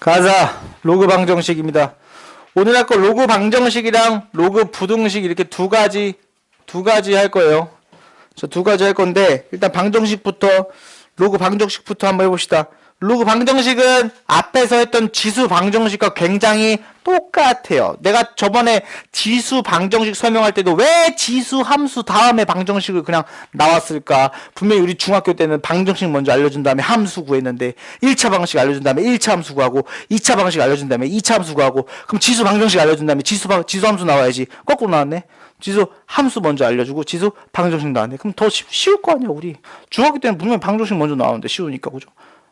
가자. 로그 방정식입니다. 오늘 할 거 로그 방정식이랑 로그 부등식 이렇게 두 가지 할 거예요. 저 두 가지 할 건데 일단 방정식부터 로그 방정식부터 한번 해봅시다. 로그 방정식은 앞에서 했던 지수 방정식과 굉장히 똑같아요. 내가 저번에 지수 방정식 설명할 때도 왜 지수 함수 다음에 방정식을 그냥 나왔을까? 분명히 우리 중학교 때는 방정식 먼저 알려준 다음에 함수 구했는데 1차 방식 알려준 다음에 1차 함수 구하고 2차 방식 알려준 다음에 2차 함수 구하고 그럼 지수 방정식 알려준 다음에 지수 함수 나와야지. 거꾸로 나왔네. 지수 함수 먼저 알려주고 지수 방정식 나왔네. 그럼 더 쉬울 거 아니야 우리. 중학교 때는 분명히 방정식 먼저 나오는데 쉬우니까 그죠?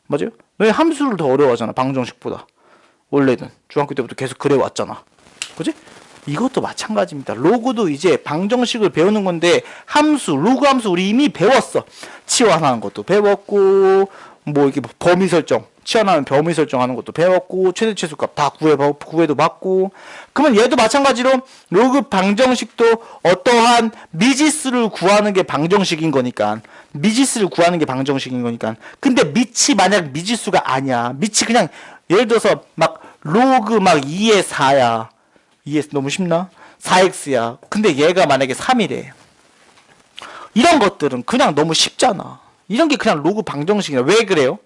맞아요? 왜 함수를 더 어려워하잖아 방정식보다. 원래는 중학교 때부터 계속 그래 왔잖아. 그지? 이것도 마찬가지입니다. 로그도 이제 방정식을 배우는 건데 함수, 로그 함수 우리 이미 배웠어. 치환하는 것도 배웠고 뭐 이렇게 범위 설정, 치환하면 범위 설정하는 것도 배웠고 최대 최소값 다 구해도 봤고. 그러면 얘도 마찬가지로 로그 방정식도 어떠한 미지수를 구하는 게 방정식인 거니까 미지수를 구하는 게 방정식인 거니까. 근데 밑이 만약 미지수가 아니야. 밑이 그냥 예를 들어서 막 로그 막 2의 4야. 2의 너무 쉽나? 4x야. 근데 얘가 만약에 3이래. 이런 것들은 그냥 너무 쉽잖아. 이런 게 그냥 로그 방정식이야. 왜 그래요?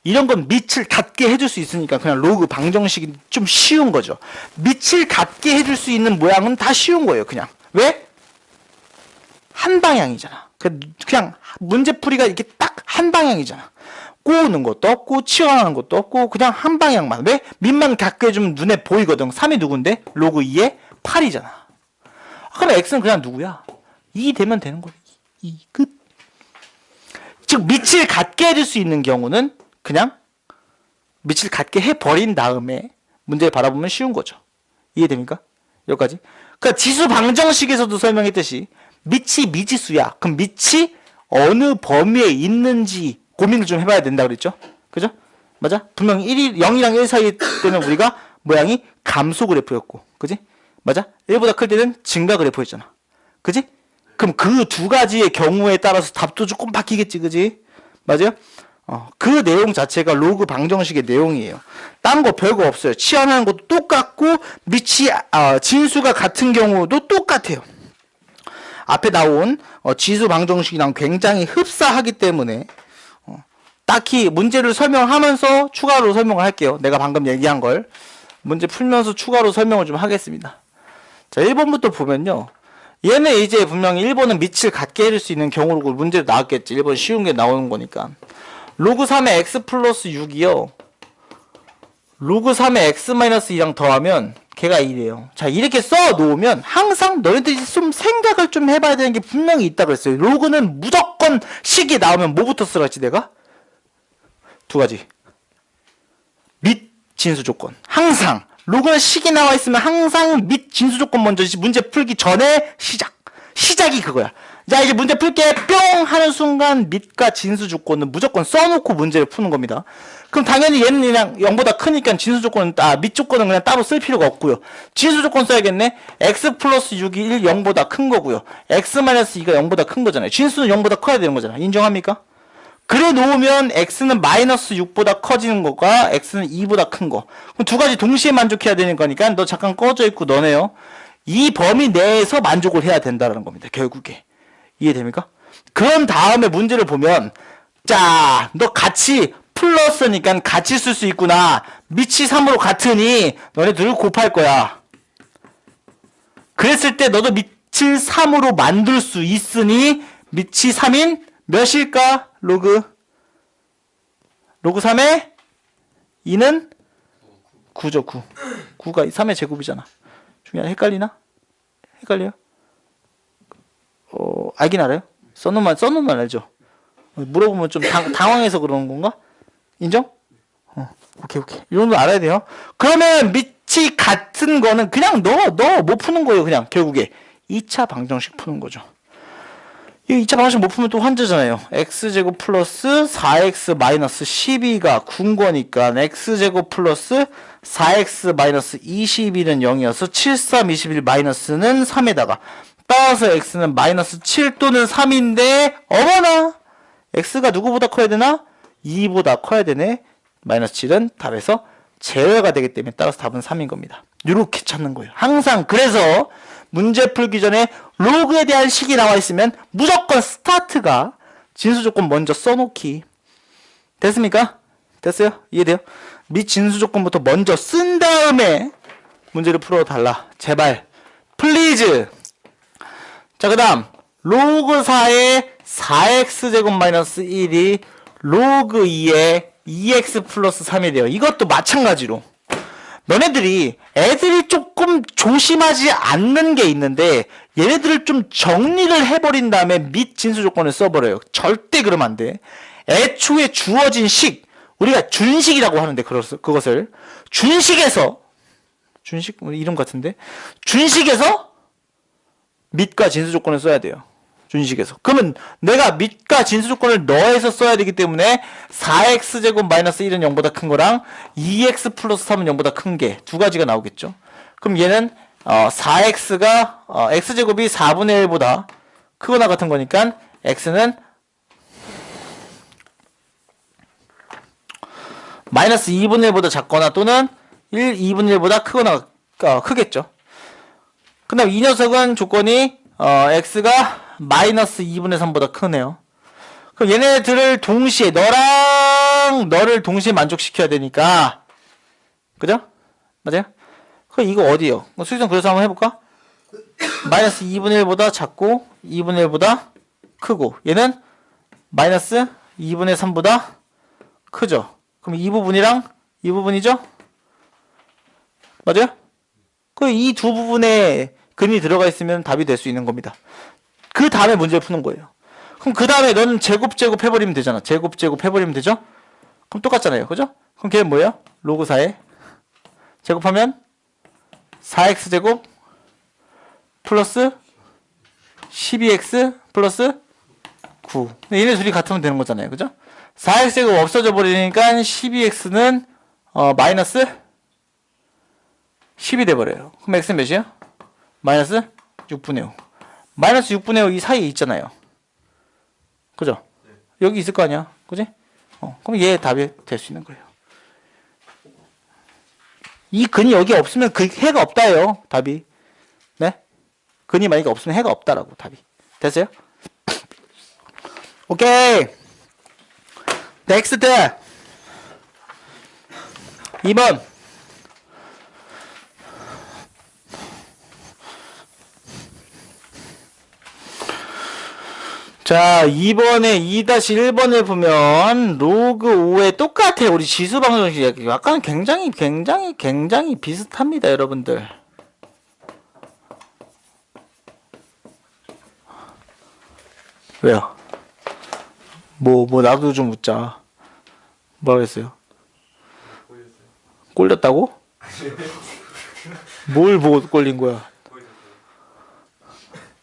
이런 건 밑을 닫게 해줄 수 있으니까 그냥 로그 방정식이 좀 쉬운 거죠. 밑을 닫게 해줄 수 있는 모양은 다 쉬운 거예요. 그냥. 왜? 한 방향이잖아. 그냥 문제풀이가 이렇게 딱 한 방향이잖아. 꼬우는 것도 없고 치환하는 것도 없고 그냥 한 방향만. 왜? 밑만 갖게 해주면 눈에 보이거든. 3이 누군데? 로그 2에 8이잖아. 그럼 x는 그냥 누구야? 2 되면 되는 거야. 2 끝. 즉 밑을 갖게 해줄 수 있는 경우는 그냥 밑을 갖게 해버린 다음에 문제를 바라보면 쉬운 거죠. 이해됩니까? 여기까지. 그러니까 지수 방정식에서도 설명했듯이 밑이 미지수야. 그럼 밑이 어느 범위에 있는지 고민을 좀 해봐야 된다 그랬죠? 그죠? 맞아? 분명히 0이랑 1 사이 때는 우리가 모양이 감소 그래프였고, 그지? 맞아? 1보다 클 때는 증가 그래프였잖아. 그지? 그럼 그 두 가지의 경우에 따라서 답도 조금 바뀌겠지, 그지? 맞아요? 그 내용 자체가 로그 방정식의 내용이에요. 딴 거 별거 없어요. 치환하는 것도 똑같고, 밑이, 진수가 같은 경우도 똑같아요. 앞에 나온 지수 방정식이랑 굉장히 흡사하기 때문에 딱히 문제를 설명하면서 추가로 설명을 할게요. 내가 방금 얘기한 걸 문제 풀면서 추가로 설명을 좀 하겠습니다. 자, 1번부터 보면요. 얘는 이제 분명히 1번은 밑을 갖게 해줄 수 있는 경우로 문제도 나왔겠지. 1번 쉬운 게 나오는 거니까. 로그 3의 x 플러스 6이요. 로그 3의 x-2랑 더하면 걔가 1이에요. 자, 이렇게 써 놓으면 항상 너희들이 좀 생각을 좀 해봐야 되는 게 분명히 있다 그랬어요. 로그는 무조건 식이 나오면 뭐부터 쓰라 했지 내가? 두 가지. 밑 진수 조건. 항상 로그는 식이 나와 있으면 항상 밑 진수 조건 먼저 문제 풀기 전에 시작이 그거야. 자, 이제 문제 풀게 뿅 하는 순간 밑과 진수 조건은 무조건 써놓고 문제를 푸는 겁니다. 그럼 당연히 얘는 그냥 0보다 크니까 진수 조건은 밑 조건은 그냥 따로 쓸 필요가 없고요. 진수 조건 써야겠네. x 플러스 6이 1, 0보다 큰 거고요. x 마이너스 2가 0보다 큰 거잖아요. 진수는 0보다 커야 되는 거잖아. 인정합니까? 그래 놓으면 x는 마이너스 6보다 커지는 거가 x는 2보다 큰 거. 그럼 두 가지 동시에 만족해야 되는 거니까 너 잠깐 꺼져 있고 너네요. 이 범위 내에서 만족을 해야 된다는 겁니다. 결국에. 이해됩니까? 그런 다음에 문제를 보면 자, 너 같이 플러스니까 같이 쓸 수 있구나. 밑이 3으로 같으니 너네 둘 곱할 거야. 그랬을 때 너도 밑을 3으로 만들 수 있으니 밑이 3인 몇일까? 로그 3의 2는 9죠. 9. 9가 3의 제곱이잖아. 중요하네. 헷갈리나? 헷갈려요? 알긴 알아요? 써놓으면 알죠. 물어보면 좀 당황해서 그러는 건가? 인정? 오케이. 이 정도 알아야 돼요. 그러면 밑이 같은 거는 그냥 너 못 푸는 거예요. 그냥 결국에 2차 방정식 푸는 거죠. 이 2차 방정식 못 풀면 또 환자잖아요. x제곱 플러스 4x 마이너스 12가 군거니까 x제곱 플러스 4x 마이너스 22는 0이어서 7, 3, 21 마이너스는 3에다가 따라서 x는 마이너스 7 또는 3인데 어머나! x가 누구보다 커야 되나? 2보다 커야 되네. 마이너스 7은 답에서 제외가 되기 때문에 따라서 답은 3인 겁니다. 이렇게 찾는 거예요. 항상 그래서 문제 풀기 전에 로그에 대한 식이 나와 있으면 무조건 스타트가 진수 조건 먼저 써놓기. 됐습니까? 됐어요? 이해돼요? 및 진수 조건부터 먼저 쓴 다음에 문제를 풀어달라. 제발. 플리즈. 자, 그 다음 로그 4의 4x제곱 마이너스 1이 로그 2의 2x 플러스 3이 돼요. 이것도 마찬가지로 너네들이 애들이 조금 조심하지 않는 게 있는데 얘네들을 좀 정리를 해버린 다음에 및 진수 조건을 써버려요. 절대 그러면 안 돼. 애초에 주어진 식, 우리가 준식이라고 하는데 그것을 준식에서 준식 이름 같은데 준식에서 밑과 진수 조건을 써야 돼요. 준식에서. 그러면 내가 밑과 진수 조건을 넣어서 써야 되기 때문에 4x제곱 마이너스 1은 0보다 큰 거랑 2x 플러스 3은 0보다 큰 게 두 가지가 나오겠죠. 그럼 얘는 4x가 x제곱이 4분의 1보다 크거나 같은 거니까 x는 마이너스 2분의 1보다 작거나 또는 2분의 1보다 크거나 크겠죠. 그 다음 이 녀석은 조건이 x가 마이너스 2분의 3보다 크네요. 그럼 얘네들을 동시에 너랑 너를 동시에 만족시켜야 되니까 그죠? 맞아요? 그럼 이거 어디요? 수익성 그래서 한번 해볼까? 마이너스 2분의 1보다 작고 2분의 1보다 크고 얘는 마이너스 2분의 3보다 크죠? 그럼 이 부분이랑 이 부분이죠? 맞아요? 그럼 이 두 부분에 근이 들어가 있으면 답이 될 수 있는 겁니다. 그 다음에 문제를 푸는 거예요. 그럼 그 다음에 너는 제곱 해버리면 되잖아. 제곱 해버리면 되죠? 그럼 똑같잖아요. 그죠? 그럼 걔는 뭐예요? 로그 4에 제곱하면 4x제곱 플러스 12x 플러스 9. 얘네 둘이 같으면 되는 거잖아요. 그죠? 4x제곱 없어져 버리니까 12x는 마이너스 10이 돼버려요. 그럼 x는 몇이에요? 마이너스 6분의 5. 마이너스 6분의 5 이 사이에 있잖아요. 그죠? 네. 여기 있을 거 아니야. 그지? 그럼 얘 답이 될 수 있는 거예요. 이 근이 여기 없으면 그 해가 없다예요. 답이. 네? 근이 만약에 없으면 해가 없다라고 답이. 됐어요? 오케이. 넥스트. 2번. 자, 2번에 2-1번을 보면 로그 5에 똑같아요. 우리 지수 방정식 약간 굉장히 비슷합니다, 여러분들. 왜요? 나도 좀 묻자. 뭐라고 했어요? 꼴렸다고? 뭘 보고 꼴린 거야?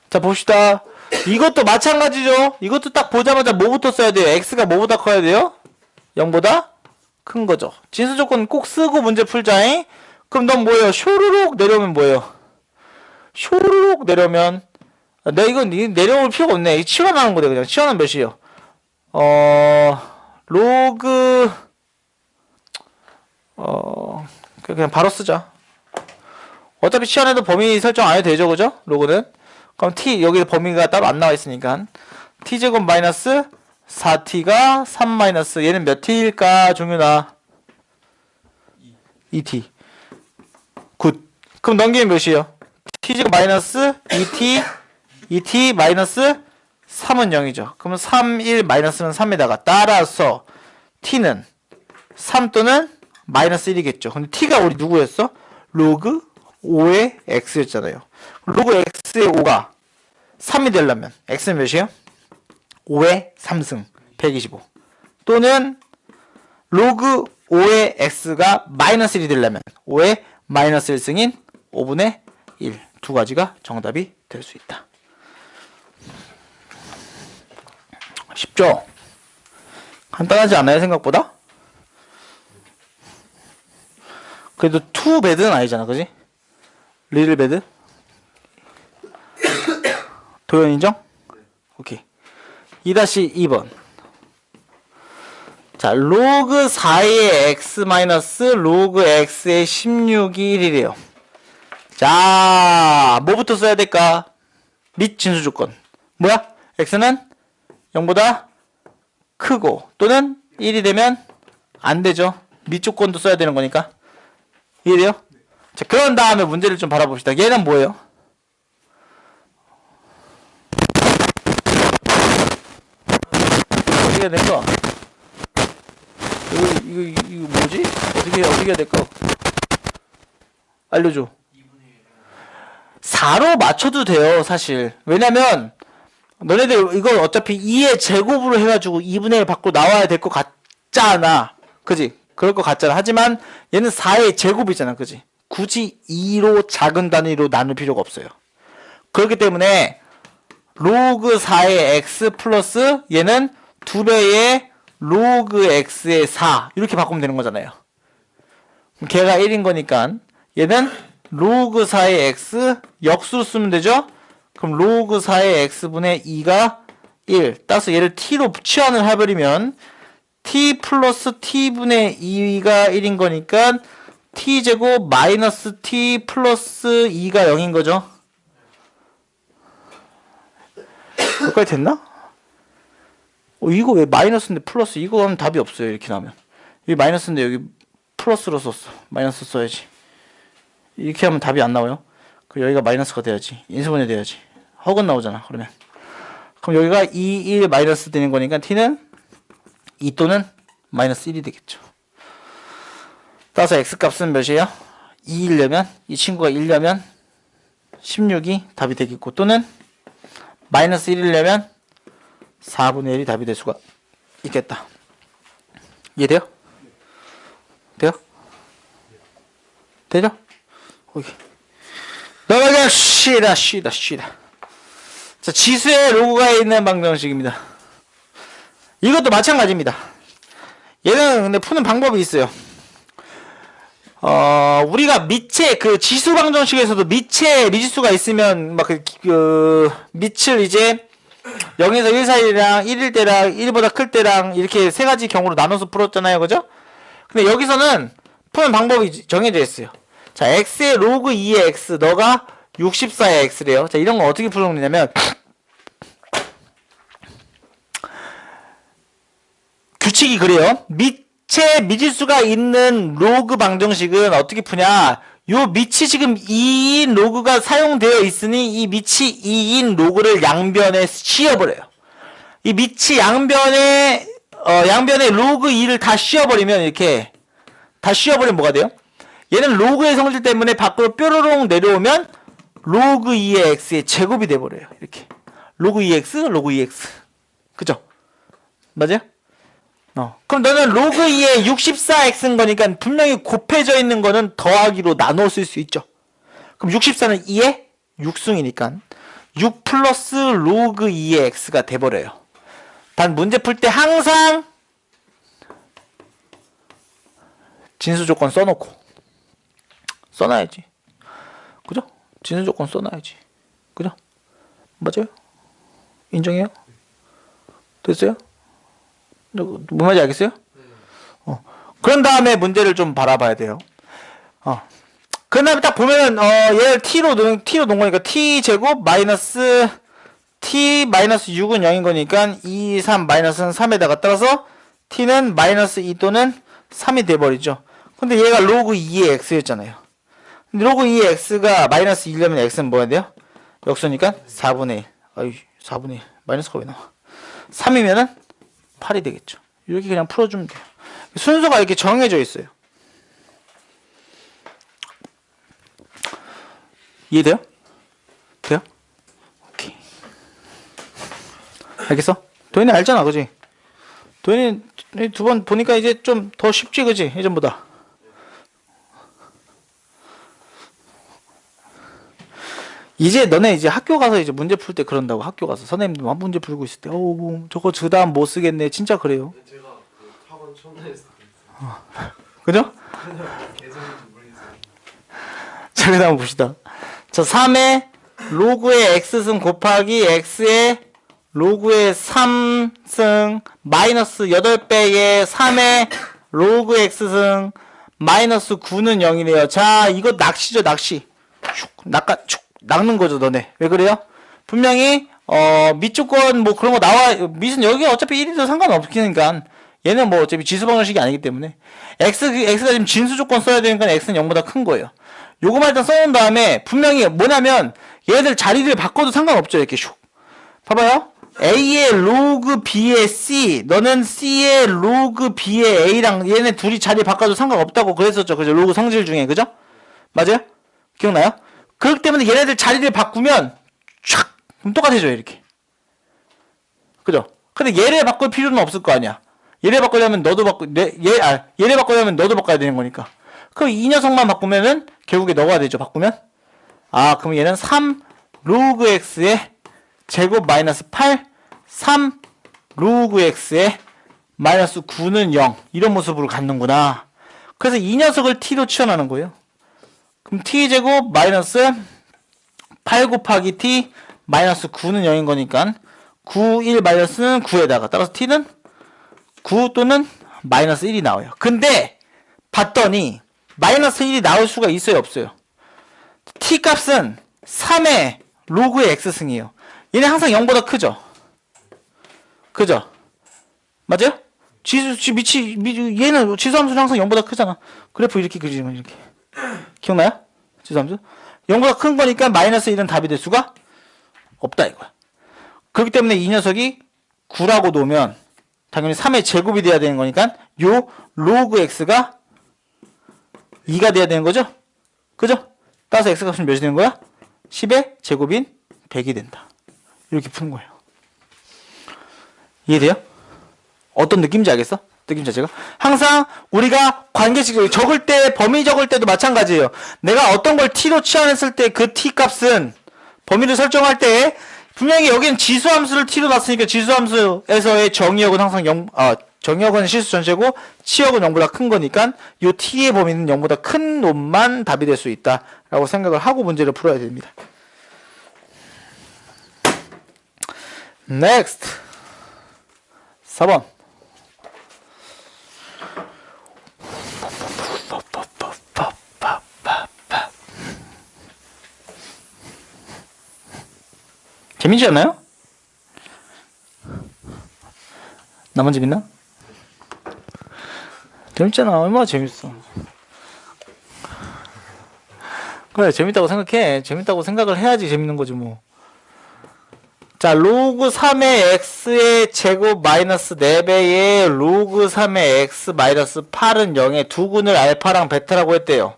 자, 봅시다. 이것도 마찬가지죠. 이것도 딱 보자마자 뭐부터 써야 돼요? x가 뭐보다 커야 돼요? 0보다 큰 거죠. 진수 조건 꼭 쓰고 문제 풀자잉. 그럼 넌 뭐예요? 쇼르륵 내려오면 뭐예요? 쇼르륵 내려오면 이건 내려올 필요가 없네. 치환하는 거네. 그냥 치환은 몇이에요? 로그 그냥 바로 쓰자. 어차피 치환해도 범위 설정 안 해도 되죠. 그죠? 로그는. 그럼 t 여기 범위가 따로 안 나와 있으니까 t제곱 마이너스 4t가 3 마이너스 얘는 몇 t일까 종윤아? 2t. 굿. 그럼 넘기면 몇이에요? t제곱 마이너스 2t 마이너스 3은 0이죠. 그러면 3, 1 마이너스는 3에다가 따라서 t는 3 또는 마이너스 1이겠죠. 근데 t가 우리 누구였어? 로그 5의 x였잖아요. 로그 x의 5가 3이 되려면 x는 몇이에요? 5의 3승 125 또는 로그 5의 x가 마이너스 1이 되려면 5의 마이너스 1승인 5분의 1 두 가지가 정답이 될 수 있다. 쉽죠? 간단하지 않아요 생각보다? 그래도 투 배드는 아니잖아 그지? 리틀 배드? 도현 인정? 오케이. 2-2번. 자, 로그 4의 x 마이너스 로그 x의 16이 1이래요. 자, 뭐부터 써야 될까? 및 진수 조건. 뭐야? x는 0보다 크고 또는 1이 되면 안 되죠. 및 조건도 써야 되는 거니까. 이해돼요? 자, 그런 다음에 문제를 좀 바라봅시다. 얘는 뭐예요? 어떻게 해야 될까? 이거 뭐지? 어떻게 해야 될까? 알려줘. 4로 맞춰도 돼요, 사실. 왜냐면, 너네들 이거 어차피 2의 제곱으로 해가지고 2분의 1 받고 나와야 될 것 같잖아. 그지? 그럴 것 같잖아. 하지만 얘는 4의 제곱이잖아. 그지? 굳이 2로 작은 단위로 나눌 필요가 없어요. 그렇기 때문에 로그 4의 x 플러스 얘는 2배의 로그 x의 4 이렇게 바꾸면 되는 거잖아요. 그럼 걔가 1인 거니까 얘는 로그 4의 x 역수로 쓰면 되죠? 그럼 로그 4의 x분의 2가 1. 따라서 얘를 t로 치환을 해버리면 t 플러스 t분의 2가 1인 거니까 t제곱 마이너스 t 플러스 2가 0인 거죠. 여기까지 됐나? 이거 왜 마이너스인데 플러스 이거 하면 답이 없어요. 이렇게 나오면 여기 마이너스인데 여기 플러스로 썼어. 마이너스 써야지. 이렇게 하면 답이 안 나와요. 그럼 여기가 마이너스가 돼야지. 인수분해 돼야지. 허근 나오잖아. 그러면 그럼 여기가 2, 1 마이너스 되는 거니까 t는 2 또는 마이너스 1이 되겠죠. 따라서 x값은 몇이에요? 2이려면 이 친구가 1려면 16이 답이 되겠고 또는 마이너스 1이려면 4분의 1이 답이 될 수가 있겠다. 이해돼요? 돼요? 되죠? 오케이. 넘어가 쉬다. 자, 지수의 로그가 있는 방정식입니다. 이것도 마찬가지입니다. 얘는 근데 푸는 방법이 있어요. 우리가 미체 그 지수 방정식에서도 미지수가 있으면 막 밑을 이제 0에서 1 사이랑 1일 때랑 1보다 클 때랑 이렇게 세 가지 경우로 나눠서 풀었잖아요. 그죠? 근데 여기서는 푸는 방법이 정해져 있어요. 자, x의 로그 2의 x, 너가 64의 x래요. 자, 이런 거 어떻게 푸는 거냐면 규칙이 그래요. 미지수가 있는 로그 방정식은 어떻게 푸냐? 요 밑이 지금 2인 로그가 사용되어 있으니 이 밑이 2인 로그를 양변에 씌워버려요. 이 밑이 양변에 로그 2를 다 씌워버리면 이렇게 다 씌워버리면 뭐가 돼요? 얘는 로그의 성질 때문에 밖으로 뾰로롱 내려오면 로그 2의 x의 제곱이 돼버려요. 이렇게 로그 2x, 로그 2x. 그죠? 맞아요? 그럼 너는 로그 2의 64x인 거니까 분명히 곱해져 있는 거는 더하기로 나눠 쓸 수 있죠. 그럼 64는 2의 6승이니까 6 플러스 로그 2의 x가 돼버려요. 단 문제 풀 때 항상 진수 조건 써놓고 써놔야지. 그죠? 진수 조건 써놔야지. 그죠? 맞아요? 인정해요? 됐어요? 뭔 말인지 알겠어요? 그런 다음에 문제를 좀 바라봐야 돼요. 그 다음에 딱 보면은 얘를 t로 놓은 거니까 t제곱 마이너스 t 마이너스 6은 0인 거니까 2, 3 마이너스는 3에다가 따라서 t는 마이너스 2 또는 3이 돼버리죠. 근데 얘가 로그 2의 x였잖아요. 근데 로그 2의 x가 마이너스 1이려면 x는 뭐 해야 돼요? 역수니까 4분의 1. 아유, 4분의 1. 마이너스가 왜 나와? 3이면은 8이 되겠죠. 이렇게 그냥 풀어주면 돼요. 순서가 이렇게 정해져 있어요. 이해돼요? 돼요? 오케이. 알겠어? 도현이 알잖아, 그지? 도현이 두 번 보니까 이제 좀 더 쉽지, 그지? 예전보다. 이제 너네 이제 학교 가서 이제 문제 풀 때 그런다고. 학교 가서 선생님들 막 문제 풀고 있을 때 뭐 저거 그 다음 못 쓰겠네. 진짜 그래요. 제가 그 학원 처음에 했을 때 그죠? 자, 그 다음 봅시다. 자, 3의 로그의 x승 곱하기 x의 로그의 3승 마이너스 8배의 3의 로그 x승 마이너스 9는 0이래요. 자, 이거 낚시죠, 낚시. 낚는 거죠, 너네. 왜 그래요? 분명히 밑조건 뭐 그런 거 나와. 밑은 여기 어차피 1이도 상관없으니까 얘는 뭐 어차피 지수 방정식이 아니기 때문에 x가 지금 진수 조건 써야 되니까 x는 0보다 큰 거예요. 요거만 일단 써놓은 다음에 분명히 뭐냐면 얘들 자리를 바꿔도 상관없죠. 이렇게 슉 봐봐요. a의 로그 b의 c, 너는 c의 로그 b의 a랑 얘네 둘이 자리 바꿔도 상관없다고 그랬었죠. 그죠? 로그 성질 중에. 그죠? 맞아요? 기억나요? 그렇기 때문에 얘네들 자리를 바꾸면 촥 그럼 똑같아져요. 이렇게. 그죠? 근데 얘를 바꿀 필요는 없을 거 아니야. 얘를 바꾸려면 너도 얘를 바꾸려면 너도 바꿔야 되는 거니까. 그럼 이 녀석만 바꾸면은 결국에 너가 되죠. 바꾸면. 아, 그럼 얘는 3 로그 x의 제곱 마이너스 8 3 로그 x의 마이너스 9는 0 이런 모습으로 갖는구나. 그래서 이 녀석을 t로 치환하는 거예요. 그럼 t제곱 마이너스 8 곱하기 t 마이너스 9는 0인 거니까 9, 1 마이너스는 9에다가 따라서 t는 9 또는 마이너스 1이 나와요. 근데 봤더니 마이너스 1이 나올 수가 있어요, 없어요? t 값은 3의 로그의 x승이에요. 얘는 항상 0보다 크죠? 그죠? 맞아요? 얘는 지수함수는 항상 0보다 크잖아. 그래프 이렇게 그리면 이렇게. 기억나요? 지수함수? 0보다 큰 거니까 마이너스 1은 답이 될 수가 없다 이거야. 그렇기 때문에 이 녀석이 9라고 놓으면 당연히 3의 제곱이 돼야 되는 거니까 요 로그 x가 2가 돼야 되는 거죠? 그죠? 따라서 x 값은 몇이 되는 거야? 10의 제곱인 100이 된다. 이렇게 푸는 거예요. 이해돼요? 어떤 느낌인지 알겠어? 느낌 자체가? 항상 우리가 관계식 적을 때, 범위 적을 때도 마찬가지예요. 내가 어떤 걸 t로 치환했을 때 그 t 값은 범위를 설정할 때 분명히 여기는 지수함수를 t로 놨으니까 지수함수에서의 정의역은 항상 0, 정의역은 실수 전체고 치역은 0보다 큰 거니까 요 t의 범위는 0보다 큰 놈만 답이 될 수 있다 라고 생각을 하고 문제를 풀어야 됩니다. Next 4번 재밌지 않나요? 나만 재밌나? 재밌잖아. 얼마나 재밌어. 그래, 재밌다고 생각해. 재밌다고 생각을 해야지 재밌는 거지 뭐. 자, 로그 3의 x의 제곱 마이너스 4배의 로그 3의 x 마이너스 8은 0의 두 군을 알파랑 베타라고 했대요.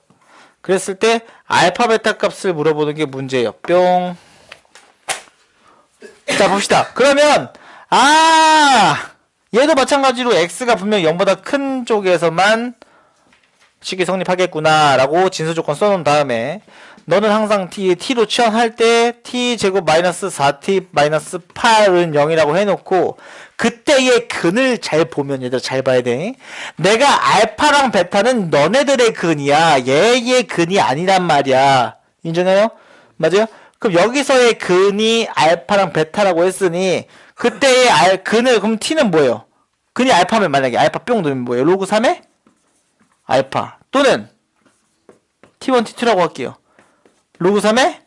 그랬을 때 알파 베타 값을 물어보는 게 문제예요. 뿅. 자, 봅시다. 그러면 얘도 마찬가지로 x가 분명 0보다 큰 쪽에서만 식이 성립하겠구나 라고 진수조건 써놓은 다음에 너는 항상 t로 치환할 때 t제곱 마이너스 4t 마이너스 8은 0이라고 해놓고 그때의 근을 잘 보면 얘들아 잘 봐야 돼. 내가 알파랑 베타는 너네들의 근이야. 얘의 근이 아니란 말이야. 인정해요? 맞아요? 그럼 여기서의 근이 알파랑 베타라고 했으니 그때의 근을 그럼 t는 뭐예요? 근이 알파면 만약에 알파 뿅 넣으면 뭐예요? 로그 3의 알파 또는 t1, t2라고 할게요. 로그 3의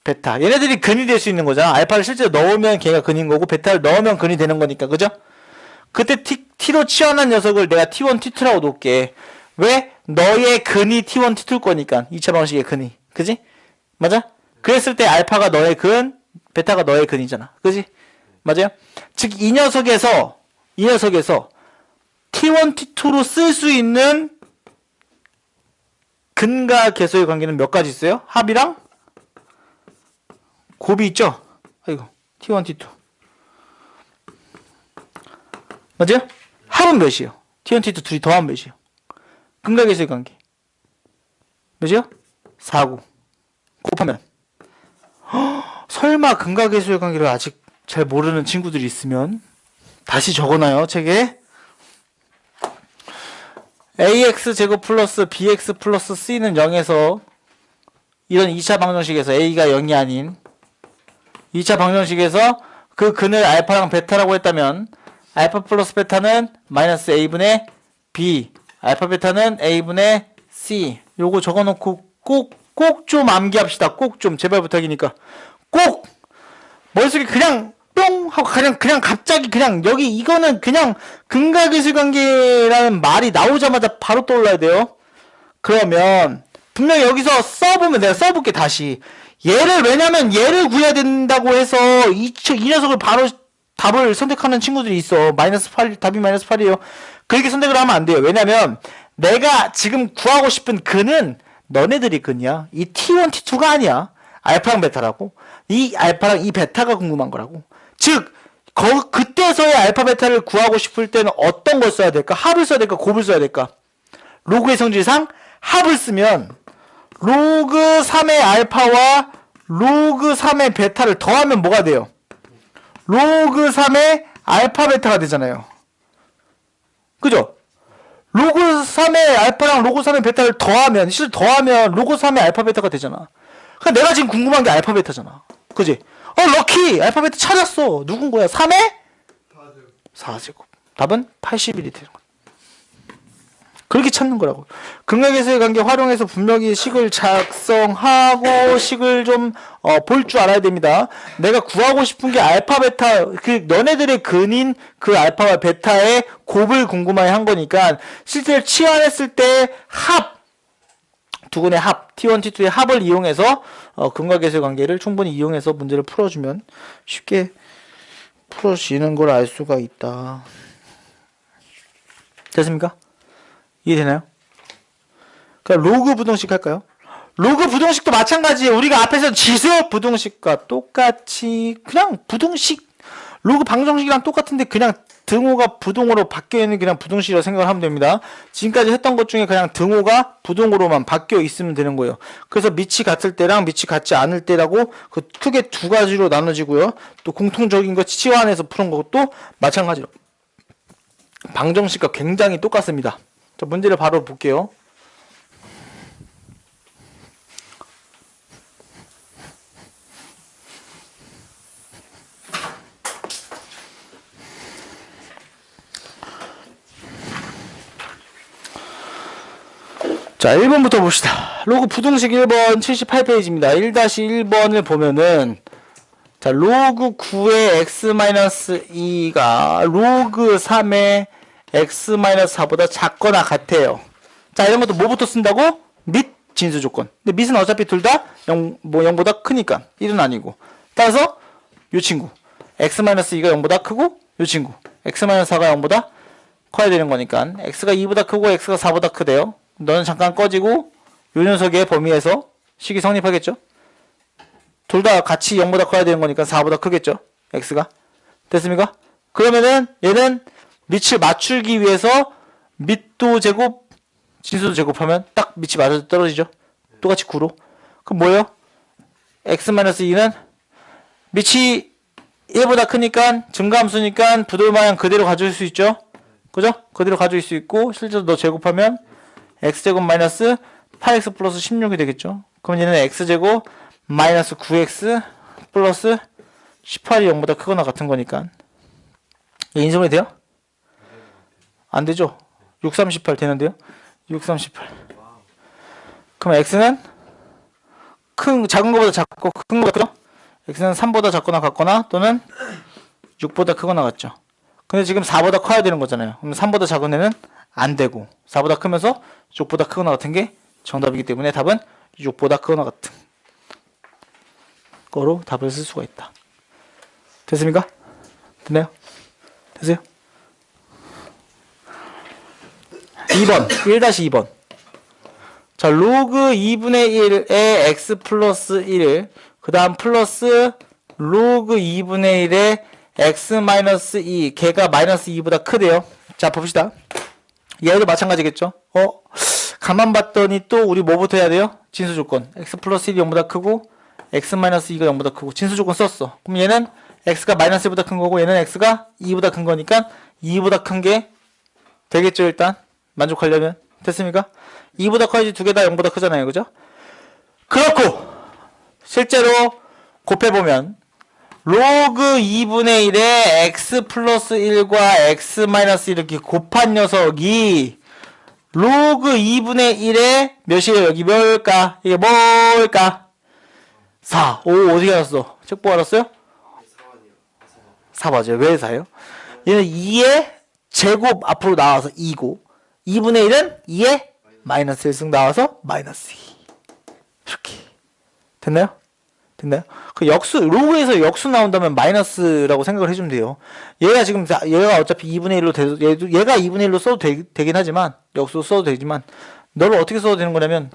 베타. 얘네들이 근이 될 수 있는 거잖아. 알파를 실제로 넣으면 걔가 근인 거고 베타를 넣으면 근이 되는 거니까. 그죠? 그때 t로 치환한 녀석을 내가 t1, t2라고 놓을게. 왜? 너의 근이 t1, t2일 거니까. 2차 방식의 근이. 그지? 맞아? 그랬을 때 알파가 너의 근, 베타가 너의 근이잖아. 그지? 맞아요? 즉 이 녀석에서 t1, t2로 쓸 수 있는 근과 계수의 관계는 몇 가지 있어요? 합이랑 곱이 있죠? 아이고, t1, t2. 맞아요? 합은 몇이에요? t1, t2 둘이 더하면 몇이에요? 근과 계수의 관계. 몇이요? 4고. 곱하면. 설마 근과 계수의 관계를 아직 잘 모르는 친구들이 있으면 다시 적어놔요, 책에. ax 제곱 플러스 bx 플러스 c는 0에서 이런 2차 방정식에서 a가 0이 아닌 2차 방정식에서 그 근을 알파랑 베타라고 했다면 알파 플러스 베타는 마이너스 a분의 b, 알파 베타는 a분의 c. 요거 적어놓고 꼭 좀 암기합시다. 꼭 좀 제발 부탁이니까 꼭 머릿속에 그냥 뿅 하고 그냥 갑자기 그냥 여기 이거는 그냥 근각기술관계라는 말이 나오자마자 바로 떠올라야 돼요. 그러면 분명히 여기서 써보면 내가 써볼게 다시. 얘를 왜냐면 얘를 구해야 된다고 해서 이 녀석을 바로 답을 선택하는 친구들이 있어. 마이너스 8, 답이 마이너스 8이에요. 그렇게 선택을 하면 안 돼요. 왜냐면 내가 지금 구하고 싶은 근은 너네들이 근이야. 이 T1, T2가 아니야. 알파랑 베타라고. 이 알파랑 이 베타가 궁금한 거라고. 즉 그때서의 알파 베타를 구하고 싶을 때는 어떤 걸 써야 될까? 합을 써야 될까? 곱을 써야 될까? 로그의 성질상 합을 쓰면 로그 3의 알파와 로그 3의 베타를 더하면 뭐가 돼요? 로그 3의 알파 베타가 되잖아요. 그죠? 로그 3의 알파랑 로그 3의 베타를 더하면 로그 3의 알파 베타가 되잖아. 그러니까 내가 지금 궁금한 게 알파 베타잖아. 그지? 럭키! 알파 베타 찾았어. 누군 거야? 3의 4제곱. 답은 81이 되는 거야. 그렇게 찾는 거라고. 근각에서의 관계 활용해서 분명히 식을 작성하고 식을 좀 볼 줄 알아야 됩니다. 내가 구하고 싶은 게 알파 베타, 너네들의 근인 그 알파와 베타의 곱을 궁금해 한 거니까 실제로 치환했을 때 두 근의 합, T1, T2의 합을 이용해서 근각에서의 관계를 충분히 이용해서 문제를 풀어주면 쉽게 풀어지는 걸 알 수가 있다. 됐습니까? 이해되나요? 그럼 로그 부등식 할까요? 로그 부등식도 마찬가지예요. 우리가 앞에서 지수 부등식과 똑같이 그냥 부등식 로그 방정식이랑 똑같은데 그냥 등호가 부동으로 바뀌어있는 그냥 부등식이라고 생각을 하면 됩니다. 지금까지 했던 것 중에 그냥 등호가 부동으로만 바뀌어 있으면 되는 거예요. 그래서 밑이 같을 때랑 밑이 같지 않을 때라고 크게 두 가지로 나눠지고요. 또 공통적인 거 치환해서 푸는 것도 마찬가지로 방정식과 굉장히 똑같습니다. 자, 문제를 바로 볼게요. 자, 1번부터 봅시다. 로그 부등식 1번 78페이지입니다. 1-1번을 보면은 자, 로그 9의 x-2가 로그 3의 x-4보다 작거나 같아요. 자, 이런 것도 뭐부터 쓴다고? 및 진수 조건. 근데 밑은 어차피 둘 다 0보다 크니까 1은 아니고. 따라서 요 친구 x-2가 0보다 크고 요 친구 x-4가 0보다 커야 되는 거니까 x가 2보다 크고 x가 4보다 크대요. 너는 잠깐 꺼지고 요 녀석의 범위에서 식이 성립하겠죠? 둘 다 같이 0보다 커야 되는 거니까 4보다 크겠죠? x가. 됐습니까? 그러면은 얘는 밑을 맞추기 위해서 밑도 제곱, 진수도 제곱하면 딱 밑이 맞아 떨어지죠? 똑같이 9로. 그럼 뭐예요? x-2는 밑이 1보다 크니까 증가함수니까 부들마냥 그대로 가져올 수 있죠? 그죠? 그대로 가져올 수 있고 실제로 너 제곱하면 x제곱 마이너스 8x 플러스 16이 되겠죠? 그럼 얘는 x제곱 마이너스 9x 플러스 18이 0보다 크거나 같은 거니까 인수분해 돼요? 안 되죠? 6, 38 되는데요? 6, 38 그럼 x는 작은 거보다 작고 큰 거보다 크죠? x는 3보다 작거나 같거나 또는 6보다 크거나 같죠? 근데 지금 4보다 커야 되는 거잖아요. 그럼 3보다 작은 애는 안 되고 4보다 크면서 6보다 크거나 같은 게 정답이기 때문에 답은 6보다 크거나 같은 거로 답을 쓸 수가 있다. 됐습니까? 됐나요? 됐어요? 2번 1-2번 자 로그 2분의 1에 x 플러스 1 그 다음 플러스 로그 2분의 1에 x 마이너스 2 걔가 마이너스 2보다 크대요. 자 봅시다. 얘도 마찬가지겠죠? 가만 봤더니 또 우리 뭐부터 해야 돼요? 진수 조건. x 플러스 1이 0보다 크고 x 마이너스 2가 0보다 크고 진수 조건 썼어. 그럼 얘는 x가 마이너스 1보다 큰 거고 얘는 x가 2보다 큰 거니까 2보다 큰 게 되겠죠 일단 만족하려면. 됐습니까? 2보다 커야지 두 개 다 0보다 크잖아요. 그죠? 그렇고 실제로 곱해보면 로그 2분의 1에 x 플러스 1과 x 마이너스 1 이렇게 곱한 녀석이 로그 2분의 1에 몇이에요? 여기 뭘까? 이게 뭘까? 4. 오, 어떻게 알았어? 책 보고 알았어요? 4 맞아요. 왜 4예요? 얘는 2의 제곱 앞으로 나와서 2고 2분의 1은 2의 마이너스 1승 나와서 마이너스 2. 이렇게. 됐나요? 됐나요? 그 역수, 로그에서 역수 나온다면 마이너스라고 생각을 해주면 돼요. 얘가 지금, 얘가 어차피 2분의 1로 얘가 2분의 1로 써도 되긴 하지만, 역수 써도 되지만, 너를 어떻게 써도 되는 거냐면,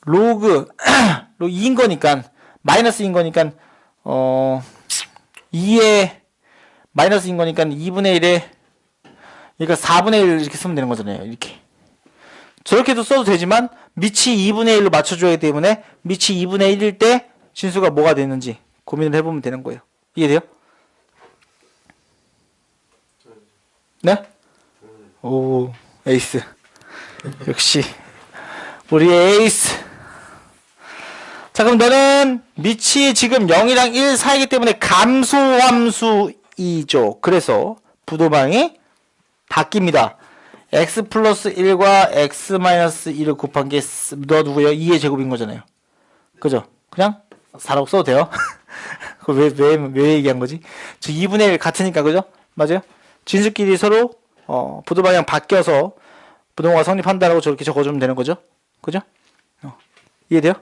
로그, 2인 거니까, 마이너스인 거니까, 2에, 마이너스인 거니까 2분의 1에, 그러니까 4분의 1 이렇게 쓰면 되는 거잖아요. 이렇게. 저렇게도 써도 되지만, 밑이 2분의 1로 맞춰줘야 하기 때문에, 밑이 2분의 1일 때, 진수가 뭐가 되는지 고민을 해보면 되는 거예요. 이해돼요? 네? 오, 에이스. 역시 우리의 에이스. 자, 그럼 너는 밑이 지금 0이랑 1 사이기 때문에 감소함수이죠. 그래서 부도방이 바뀝니다. x 플러스 1과 x 마이너스 1을 곱한 게 너 누구예요? 2의 제곱인 거잖아요. 그죠? 그냥 4라고 써도 돼요. 그걸 왜 얘기한 거지? 저 2분의 1 같으니까, 그죠? 맞아요? 진수끼리 서로, 부도방향 바뀌어서 부동호가 성립한다라고 저렇게 적어주면 되는 거죠? 그죠? 이해돼요?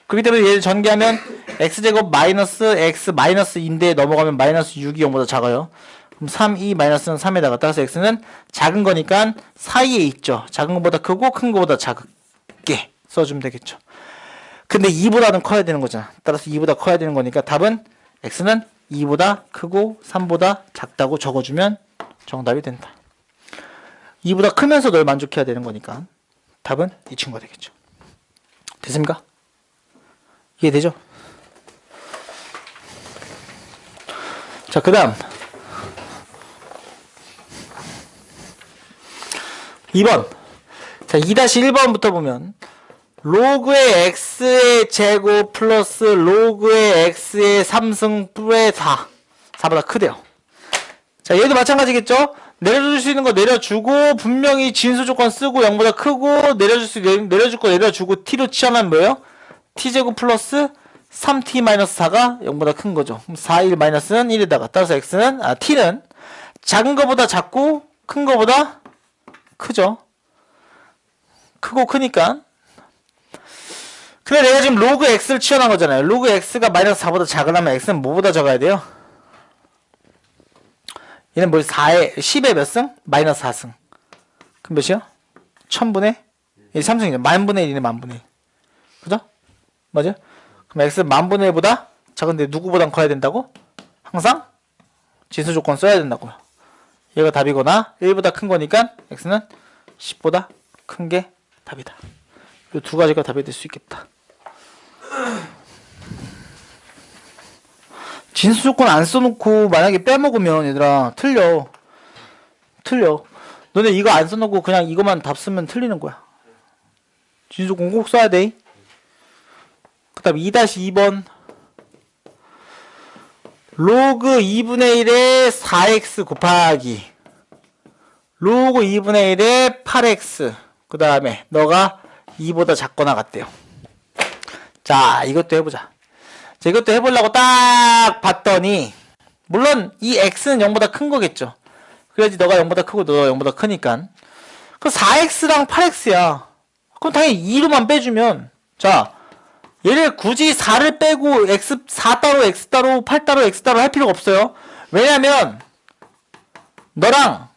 그렇기 때문에 얘를 전개하면 x제곱 마이너스 x 마이너스 2인데 넘어가면 마이너스 6이 0보다 작아요. 그럼 3, 2 마이너스는 3에다가 따라서 x는 작은 거니까 사이에 있죠. 작은 거보다 크고 큰 거보다 작게 써주면 되겠죠. 근데 2보다는 커야 되는 거잖아. 따라서 2보다 커야 되는 거니까 답은 x는 2보다 크고 3보다 작다고 적어주면 정답이 된다. 2보다 크면서 널 만족해야 되는 거니까 답은 이 친구가 되겠죠. 됐습니까? 이해되죠? 자, 그 다음 2번. 자, 2-1번부터 보면 로그의 x의 제곱 플러스 로그의 x의 3승 플의 4. 4보다 크대요. 자, 얘도 마찬가지겠죠? 내려줄 수 있는 거 내려주고, 분명히 진수 조건 쓰고 0보다 크고, 내려줄 거 내려주고, t로 치환하면 뭐예요? t제곱 플러스 3t 마이너스 4가 0보다 큰 거죠. 그럼 4, 1 마이너스는 1에다가, 따라서 t는 작은 거보다 작고, 큰 거보다 크죠. 크고 크니까. 근데 내가 지금 로그 x를 치환한 거잖아요. 로그 x가 마이너스 4보다 작으려면 x는 뭐보다 적어야 돼요? 얘는 뭐 10의 몇 승? 마이너스 4승. 그럼 몇이야? 1000분의 1 3승이죠. 만분의 1이네, 만분의 1. 그죠? 맞아요? 그럼 x는 만분의 1보다 작은데 누구보단 커야 된다고? 항상 진수 조건 써야 된다고요. 얘가 답이거나 1보다 큰 거니까 x는 10보다 큰 게 답이다. 이 두 가지가 답이 될 수 있겠다. 진수 조건 안 써놓고 만약에 빼먹으면 얘들아 틀려. 너네 이거 안 써놓고 그냥 이거만 답 쓰면 틀리는 거야. 진수 조건 꼭 써야 돼. 그 다음 2-2번 로그 2분의 1에 4x 곱하기 로그 2분의 1에 8x 그 다음에 너가 2보다 작거나 같대요. 자, 이것도 해보자. 자, 이것도 해보려고 딱 봤더니 물론 이 x는 0보다 큰 거겠죠. 그래야지 너가 0보다 크고 너가 0보다 크니까. 그 4x랑 8x야. 그럼 당연히 2로만 빼주면 자, 얘를 굳이 4를 빼고 4 따로 x 따로 8 따로 x 따로 할 필요가 없어요. 왜냐면 너랑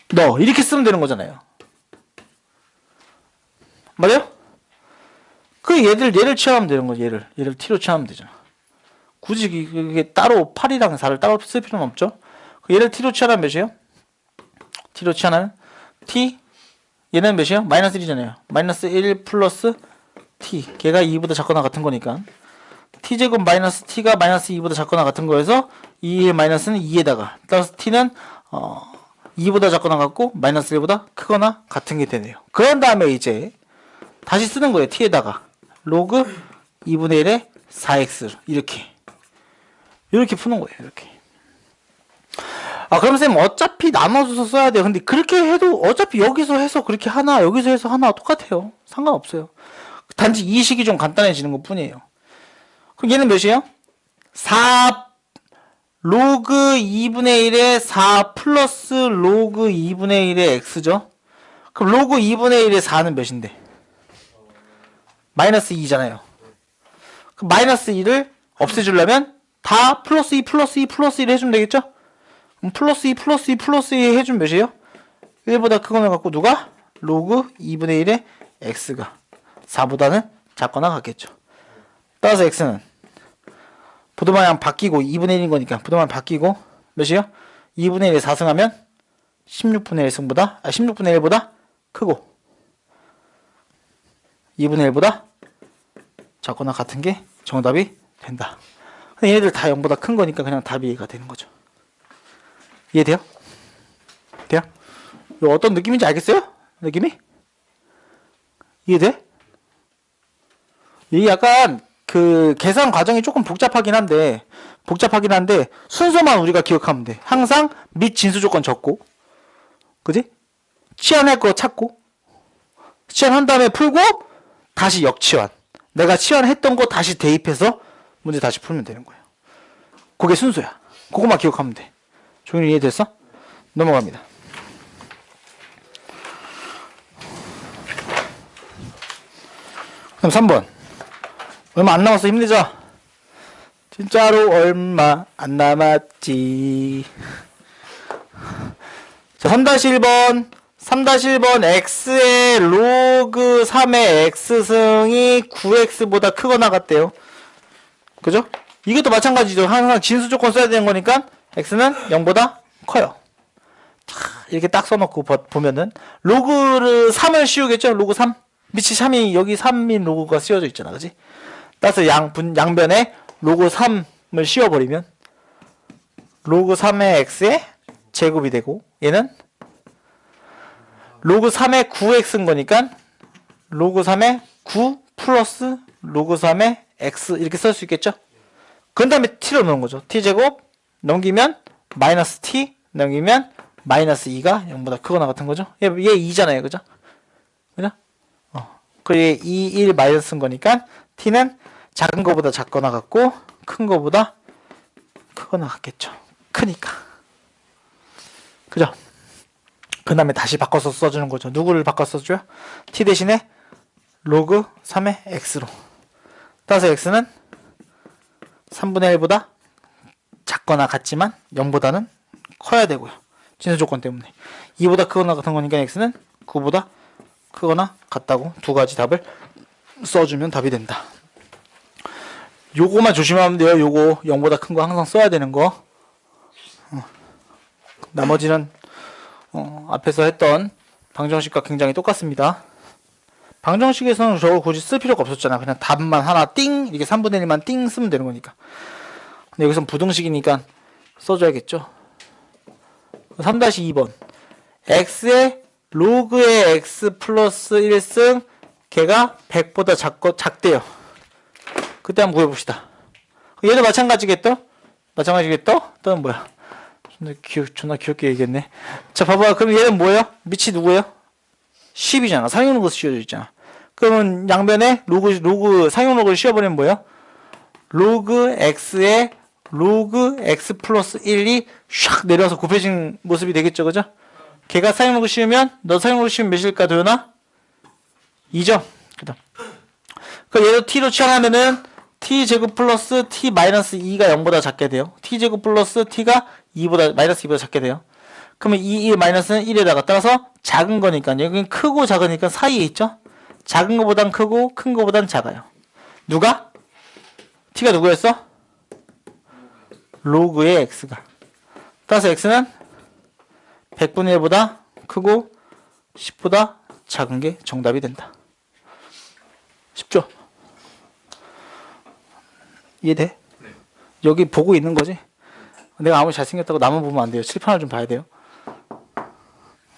너 이렇게 쓰면 되는 거잖아요. 맞아요? 그 얘를 취하면 되는 거지. 얘를 t로 취하면 되잖아. 굳이 이게 따로 8이랑 4를 따로 쓸 필요는 없죠. 얘를 t로 취하면 몇이에요? t로 취하면 t 얘는 몇이에요? 마이너스 1이잖아요. 마이너스 1 플러스 t 걔가 2보다 작거나 같은 거니까 t제곱 마이너스 t가 마이너스 2보다 작거나 같은 거여서 2의 마이너스는 2에다가 따라서 t는 2보다 작거나 같고 마이너스 1보다 크거나 같은 게 되네요. 그런 다음에 이제 다시 쓰는 거예요. t에다가 로그 2분의 1에 4x 이렇게 푸는 거예요. 이렇게. 아, 그럼 쌤 어차피 나눠줘서 써야 돼요. 근데 그렇게 해도 어차피 여기서 해서 그렇게 하나, 여기서 해서 하나 똑같아요. 상관없어요. 단지 이 식이 좀 간단해지는 것 뿐이에요. 그럼 얘는 몇이에요? 4 로그 2분의 1에 4 플러스 로그 2분의 1의 x죠? 그럼 로그 2분의 1의 4는 몇인데? 마이너스 2잖아요. 그럼 마이너스 2를 없애주려면 다 플러스 2 플러스 2 플러스 1 해주면 되겠죠? 그럼 플러스 2 플러스 2 플러스 2 해주면 몇이에요? 1보다 크거나 같고 누가? 로그 2분의 1의 x가 4보다는 작거나 같겠죠. 따라서 x는 부동방향 바뀌고 2분의 1인 거니까 부동방향 바뀌고 몇이요? 2분의 1에 4승하면 16분의 1승보다 16분의 1보다 크고 2분의 1보다 작거나 같은 게 정답이 된다. 얘네들 다 0보다 큰 거니까 그냥 답이 얘가 되는 거죠. 이해돼요? 돼요? 이거 어떤 느낌인지 알겠어요? 느낌이? 이해돼? 이게 약간 그 계산 과정이 조금 복잡하긴 한데 순서만 우리가 기억하면 돼. 항상 및 진수 조건 적고, 그지? 치환할 거 찾고, 치환한 다음에 풀고 다시 역치환. 내가 치환했던 거 다시 대입해서 문제 다시 풀면 되는 거예요. 그게 순서야. 그것만 기억하면 돼. 종윤이 이해됐어? 넘어갑니다. 그럼 3번. 얼마 안 남았어. 힘내자. 진짜로 얼마 안 남았지. 자, 3-1번. 3-1번 x의 로그 3의 x승이 9x보다 크거나 같대요. 그죠? 이것도 마찬가지죠. 항상 진수 조건 써야 되는 거니까 x는 0보다 커요. 이렇게 딱 써놓고 보면은 로그 3을 씌우겠죠? 로그 3. 밑이 3이 여기 3인 로그가 씌워져 있잖아. 그지? 따라서 양변에 로그 3을 씌워버리면 로그 3의 x의 제곱이 되고 얘는 로그 3의 9x인 거니까 로그 3의 9 플러스 로그 3의 x 이렇게 쓸 수 있겠죠? 그 다음에 t를 넣는 거죠. t제곱 넘기면 마이너스 t 넘기면 마이너스 2가 0보다 크거나 같은 거죠. 얘 2잖아요. 그죠? 그죠? 그리고 얘 2, 1 마이너스인 거니까 t는 작은 거보다 작거나 같고 큰 거보다 크거나 같겠죠. 크니까. 그죠? 그 다음에 다시 바꿔서 써주는 거죠. 누구를 바꿔 써줘요? t 대신에 로그 3의 x로. 따라서 x는 3분의 1보다 작거나 같지만 0보다는 커야 되고요. 진수 조건 때문에. 2보다 크거나 같은 거니까 x는 9보다 크거나 같다고 두 가지 답을 써주면 답이 된다. 요거만 조심하면 돼요. 요거 0보다 큰 거 항상 써야 되는 거. 나머지는 앞에서 했던 방정식과 굉장히 똑같습니다. 방정식에서는 저걸 굳이 쓸 필요가 없었잖아. 그냥 답만 하나 띵 이렇게 3분의 1만 띵 쓰면 되는 거니까. 근데 여기선 부등식이니까 써줘야겠죠. 3-2번 x의 로그의 x 플러스 1승 걔가 100보다 작대요. 그때 한번 구해봅시다. 얘도 마찬가지겠죠? 마찬가지겠죠? 또는 뭐야? 존나 귀엽게 얘기했네. 자, 봐봐. 그럼 얘는 뭐예요? 밑이 누구예요? 10이잖아. 상용로그 씌워져 있잖아. 그러면 양변에 상용로그를 씌워버리면 뭐예요? 로그 x에 로그 x 플러스 1이 샥 내려와서 곱해진 모습이 되겠죠. 그죠? 걔가 상용로그 씌우면 너 상용로그 씌우면 몇일까 도연아? 2죠. 그다음. 그 얘도 t로 치환하면은 t제곱 플러스 t 마이너스 2가 0보다 작게 돼요. t제곱 플러스 t가 2보다 마이너스 2보다 작게 돼요. 그러면 2 마이너스는 1에다가 따라서 작은 거니까 여기는 크고 작으니까 사이에 있죠. 작은 거보단 크고 큰 거보단 작아요. 누가? t가 누구였어? 로그의 x가. 따라서 x는 100분의 1보다 크고 10보다 작은 게 정답이 된다. 쉽죠? 이해돼? 네. 여기 보고 있는 거지? 내가 아무리 잘생겼다고 나만 보면 안 돼요. 칠판을 좀 봐야 돼요.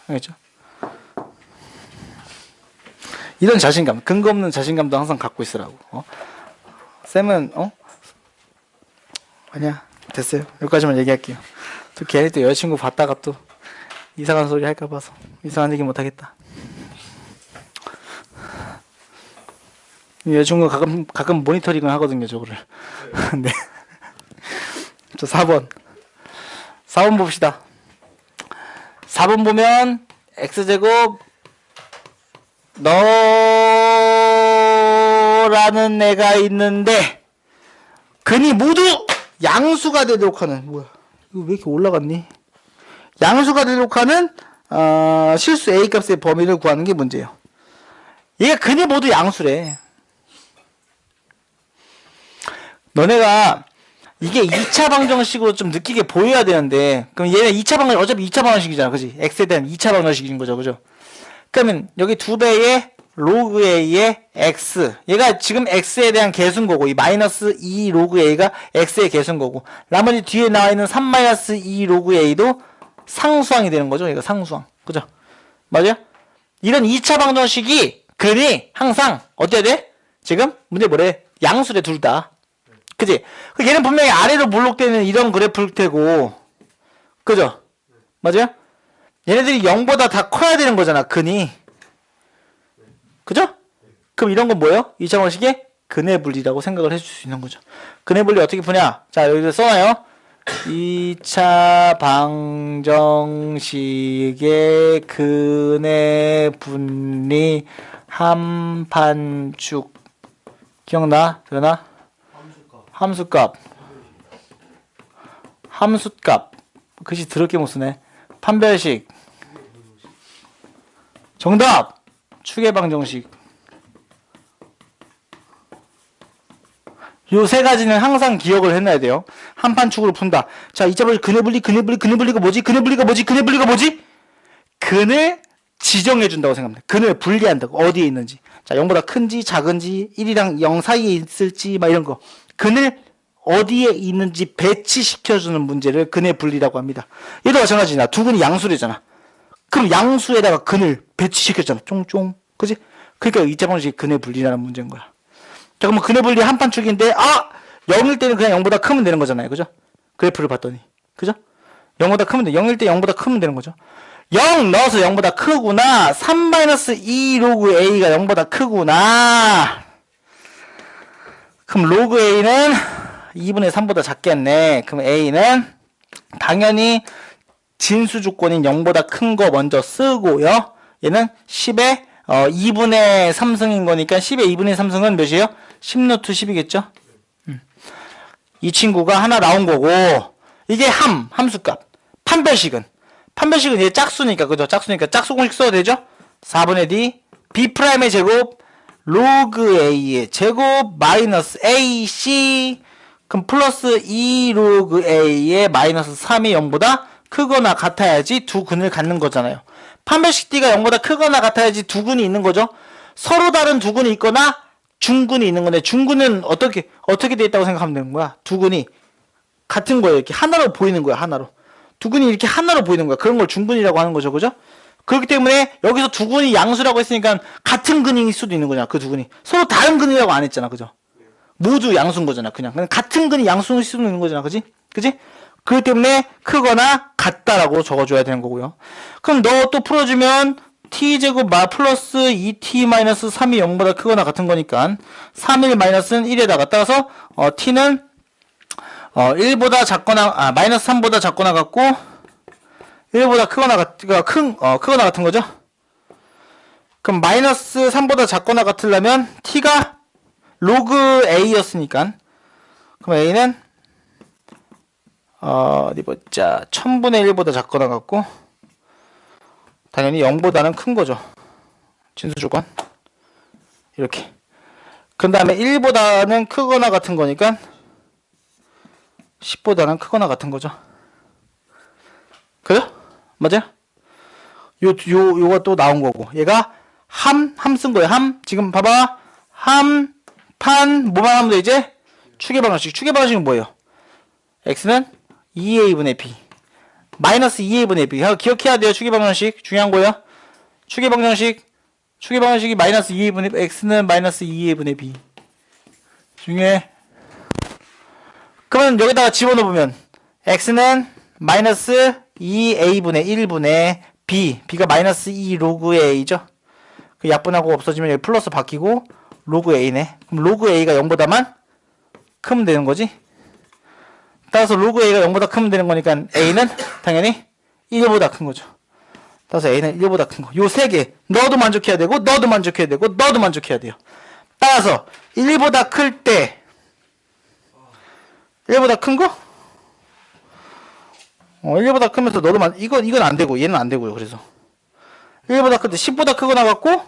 알겠죠? 이런 자신감, 근거 없는 자신감도 항상 갖고 있으라고. 쌤은 아니야, 됐어요. 여기까지만 얘기할게요. 또 걔네 또 여자친구 봤다가 또 이상한 소리 할까 봐서 이상한 얘기 못 하겠다. 여자친구 가끔 모니터링을 하거든요, 저거를. 네. 저 4번 봅시다. 4번 보면 x제곱 너라는 애가 있는데 근이 모두 양수가 되도록 하는, 뭐야 이거 왜 이렇게 올라갔니? 양수가 되도록 하는 실수 a 값의 범위를 구하는 게 문제예요. 얘가 근이 모두 양수래. 너네가 이게 2차 방정식으로 좀 느끼게 보여야 되는데, 그럼 얘는 2차 방정식, 어차피 2차 방정식이잖아, 그지? x에 대한 2차 방정식인 거죠, 그죠? 그러면 여기 2배의 로그 a의 x, 얘가 지금 x에 대한 개수인 거고, 이 마이너스 2 로그 a가 x의 개수인 거고, 나머지 뒤에 나와 있는 3 마이너스 2 로그 a도 상수항이 되는 거죠, 얘가 상수항, 그죠? 맞아요? 이런 2차 방정식이 근이 항상 어때야 돼? 지금 문제 뭐래? 양수래, 둘 다. 그지? 얘는 분명히 아래로 몰록되는 이런 그래프일 테고, 그죠? 맞아요? 얘네들이 0보다 다 커야 되는 거잖아, 근이. 그죠? 그럼 이런 건 뭐예요? 2차 방정식의 근의 분리라고 생각을 해줄 수 있는 거죠. 근의 분리 어떻게 푸냐? 자, 여기서 써놔요. 2차 방정식의 근의 분리 한판축. 기억나? 들어나? 함수값. 글씨 더럽게 못 쓰네. 판별식. 정답! 추계 방정식. 요 세 가지는 항상 기억을 해놔야 돼요. 한판축으로 푼다. 자, 이자 번째 근의 분리가 뭐지? 근을 지정해준다고 생각합니다. 근을 분리한다고. 어디에 있는지. 자, 0보다 큰지, 작은지, 1이랑 0 사이에 있을지, 막 이런 거. 근을 어디에 있는지 배치시켜주는 문제를 근의 분리라고 합니다. 얘도 마찬가지잖아. 두 근이 양수래잖아. 그럼 양수에다가 근을 배치시켰잖아. 쫑쫑. 그지? 그러니까 2차 방정식이 근의 분리라는 문제인 거야. 자, 그러면 근의 분리 한판축인데, 0일 때는 그냥 0보다 크면 되는 거잖아요. 그죠? 그래프를 봤더니. 그죠? 0보다 크면 돼. 0일 때 0보다 크면 되는 거죠. 0 넣어서 0보다 크구나. 3-2 로그 a가 0보다 크구나. 그럼 로그 a는 2분의 3보다 작겠네. 그럼 a는 당연히 진수 조건인 0보다 큰 거 먼저 쓰고요. 얘는 10의 2분의 3승인 거니까 10의 2분의 3승은 몇이에요? 10루트 10이겠죠? 이 친구가 하나 나온 거고, 이게 함수값. 판별식은 얘 짝수니까, 그죠? 짝수니까 짝수 공식 써도 되죠? 4분의 d b'의 제곱 로그 a의 제곱 마이너스 ac, 그럼 플러스 2 로그 a의 마이너스 3이 0보다 크거나 같아야지 두 근을 갖는 거잖아요. 판별식 d가 0보다 크거나 같아야지 두 근이 있는 거죠. 서로 다른 두 근이 있거나 중근이 있는 건데, 중근은 어떻게 돼 있다고 생각하면 되는 거야? 두 근이 같은 거예요. 이렇게 하나로 보이는 거야, 하나로. 두 근이 이렇게 하나로 보이는 거야. 그런 걸 중근이라고 하는 거죠, 그죠? 그렇기 때문에 여기서 두 근이 양수라고 했으니까 같은 근일 수도 있는 거잖아, 그 두 근이. 서로 다른 근이라고 안 했잖아, 그죠? 모두 양수인 거잖아, 그냥 같은 근이 양수일 수도 있는 거잖아, 그지? 그렇기 때문에 크거나 같다라고 적어줘야 되는 거고요. 그럼 너 또 풀어주면 t제곱 플러스 2t-3이 0보다 크거나 같은 거니까 3일 마이너스는 1에다가 따라서 t는 1보다 작거나 마이너스 3보다 작거나 같고 1보다 크거나 크거나 같은 거죠. 그럼 마이너스 3보다 작거나 같으려면 t가 로그 a였으니까, 그럼 a는 어디 보자, 1000분의 1보다 작거나 같고 당연히 0보다는 큰 거죠. 진수 조건 이렇게. 그 다음에 1보다는 크거나 같은 거니까 10보다는 크거나 같은 거죠. 그죠? 맞아요? 요거 또 나온 거고, 얘가 함 쓴 거예요. 지금 봐봐. 뭐만 하면 돼, 이제? 추계 방정식은 뭐예요? x는 2a분의 b 마이너스 2a분의 b. 기억해야 돼요. 추계 방정식 중요한 거예요. 추계 방정식 추계 방정식이 마이너스 2a분의 x는 마이너스 2a분의 b 중에 그러면 여기다가 집어넣으면 x는 마이너스 2a분의 1분의 b가 마이너스 2 로그 a죠. 그 약분하고 없어지면 여기 플러스 바뀌고 로그 a네. 그럼 로그 a가 0보다만 크면 되는 거지. 따라서 로그 a가 0보다 크면 되는 거니까 a는 당연히 1보다 큰 거죠. 따라서 a는 1보다 큰 거. 요 세 개 너도 만족해야 되고 너도 만족해야 되고 너도 만족해야 돼요. 따라서 1보다 클 때 1보다 큰 거? 1보다 크면서 너도 이건 안 되고 얘는 안 되고요. 그래서 1보다 클 때 10보다 크고 나갔고